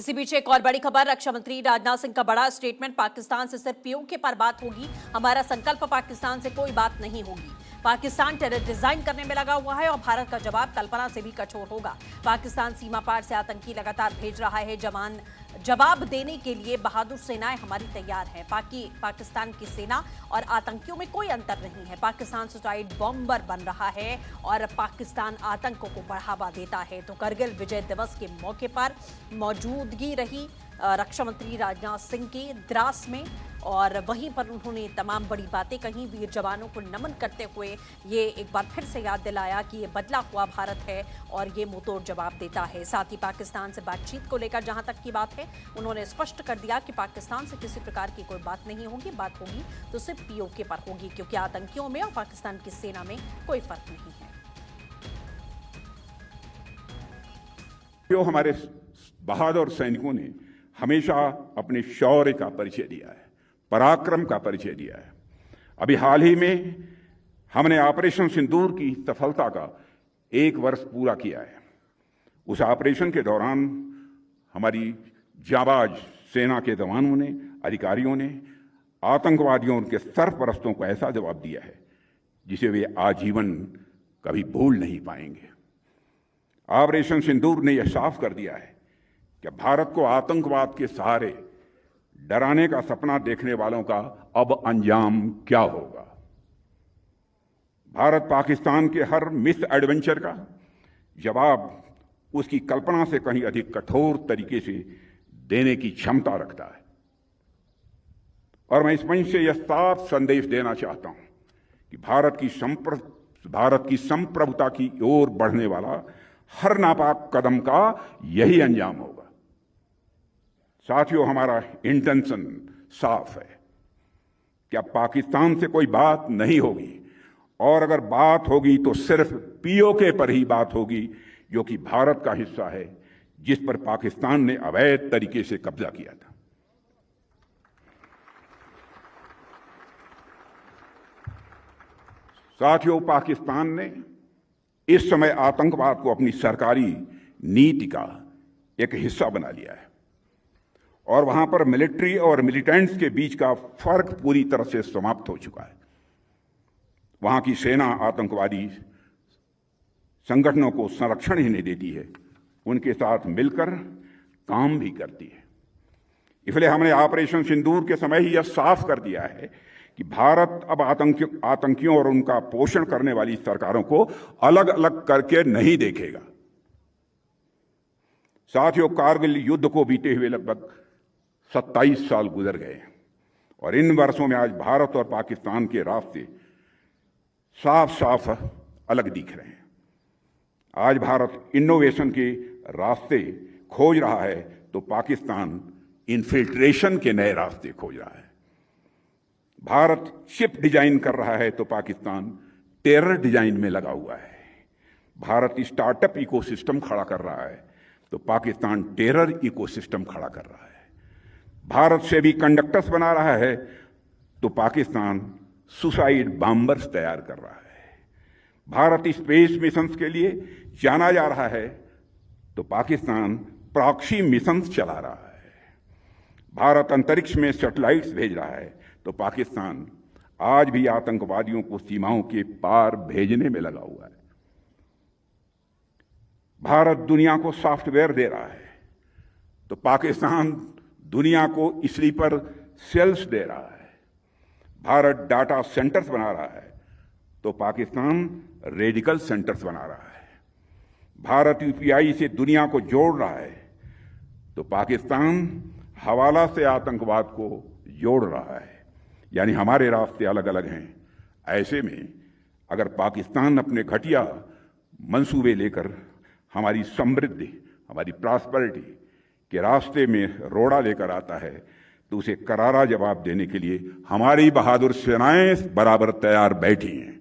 इसी बीच एक और बड़ी खबर, रक्षा मंत्री राजनाथ सिंह का बड़ा स्टेटमेंट, पाकिस्तान से सिर्फ पीओके पर बात होगी, हमारा संकल्प पाकिस्तान से कोई बात नहीं होगी। पाकिस्तान टेरर डिजाइन करने में लगा हुआ है और भारत का जवाब कल्पना से भी कठोर होगा। पाकिस्तान सीमा पार से आतंकी लगातार भेज रहा है जवान, जवाब देने के लिए बहादुर सेनाएं हमारी तैयार है। पाकिस्तान की सेना और आतंकियों में कोई अंतर नहीं है। पाकिस्तान सुसाइड बॉम्बर बन रहा है और पाकिस्तान आतंकों को बढ़ावा देता है। तो करगिल विजय दिवस के मौके पर मौजूदगी रही रक्षा मंत्री राजनाथ सिंह की द्रास में, और वहीं पर उन्होंने तमाम बड़ी बातें कही। वीर जवानों को नमन करते हुए ये एक बार फिर से याद दिलाया कि ये बदला हुआ भारत है और ये मुंहतोड़ जवाब देता है। साथ ही पाकिस्तान से बातचीत को लेकर जहां तक की बात है, उन्होंने स्पष्ट कर दिया कि पाकिस्तान से किसी प्रकार की कोई बात नहीं होगी, बात होगी तो सिर्फ पीओके पर होगी, क्योंकि आतंकियों में और पाकिस्तान की सेना में कोई फर्क नहीं है। जो हमारे बहादुर सैनिकों ने हमेशा अपने शौर्य का परिचय दिया है, पराक्रम का परिचय दिया है। अभी हाल ही में हमने ऑपरेशन सिंदूर की सफलता का 1 वर्ष पूरा किया है। उस ऑपरेशन के दौरान हमारी जाबाज सेना के जवानों ने, अधिकारियों ने आतंकवादियों और उनके सरपरस्तों को ऐसा जवाब दिया है जिसे वे आजीवन कभी भूल नहीं पाएंगे। ऑपरेशन सिंदूर ने यह साफ कर दिया है कि भारत को आतंकवाद के सहारे डराने का सपना देखने वालों का अब अंजाम क्या होगा। भारत पाकिस्तान के हर मिस एडवेंचर का जवाब उसकी कल्पना से कहीं अधिक कठोर तरीके से देने की क्षमता रखता है। और मैं इस मंच से यह साफ संदेश देना चाहता हूं कि भारत की संप्रभुता की ओर बढ़ने वाला हर नापाक कदम का यही अंजाम होगा। साथियों, हमारा इंटेंशन साफ है कि अब पाकिस्तान से कोई बात नहीं होगी, और अगर बात होगी तो सिर्फ पीओके पर ही बात होगी, जो कि भारत का हिस्सा है, जिस पर पाकिस्तान ने अवैध तरीके से कब्जा किया था। साथियों, पाकिस्तान ने इस समय आतंकवाद को अपनी सरकारी नीति का एक हिस्सा बना लिया है, और वहां पर मिलिट्री और मिलिटेंट्स के बीच का फर्क पूरी तरह से समाप्त हो चुका है। वहां की सेना आतंकवादी संगठनों को संरक्षण ही नहीं देती है, उनके साथ मिलकर काम भी करती है। इसलिए हमने ऑपरेशन सिंदूर के समय ही यह साफ कर दिया है कि भारत अब आतंकियों और उनका पोषण करने वाली सरकारों को अलग अलग करके नहीं देखेगा। साथियों, कारगिल युद्ध को बीते हुए लगभग 27 साल गुजर गए, और इन वर्षों में आज भारत और पाकिस्तान के रास्ते साफ साफ अलग दिख रहे हैं। आज भारत इनोवेशन के रास्ते खोज रहा है तो पाकिस्तान इन्फिल्ट्रेशन के नए रास्ते खोज रहा है। भारत शिप डिजाइन कर रहा है तो पाकिस्तान टेरर डिजाइन में लगा हुआ है। भारत स्टार्टअप इकोसिस्टम खड़ा कर रहा है तो पाकिस्तान टेरर इकोसिस्टम खड़ा कर रहा है। भारत से भी कंडक्टर्स बना रहा है तो पाकिस्तान सुसाइड बॉम्बर्स तैयार कर रहा है। भारत स्पेस मिशंस के लिए जाना जा रहा है तो पाकिस्तान प्रॉक्सी मिशंस चला रहा है। भारत अंतरिक्ष में सैटेलाइट्स भेज रहा है तो पाकिस्तान आज भी आतंकवादियों को सीमाओं के पार भेजने में लगा हुआ है। भारत दुनिया को सॉफ्टवेयर दे रहा है तो पाकिस्तान दुनिया को स्लीपर सेल्स दे रहा है। भारत डाटा सेंटर्स बना रहा है तो पाकिस्तान रेडिकल सेंटर्स बना रहा है। भारत यूपीआई से दुनिया को जोड़ रहा है तो पाकिस्तान हवाला से आतंकवाद को जोड़ रहा है। यानी हमारे रास्ते अलग अलग हैं। ऐसे में अगर पाकिस्तान अपने घटिया मंसूबे लेकर हमारी समृद्धि, हमारी प्रॉस्पेरिटी के रास्ते में रोड़ा लेकर आता है तो उसे करारा जवाब देने के लिए हमारी बहादुर सेनाएं बराबर तैयार बैठी हैं।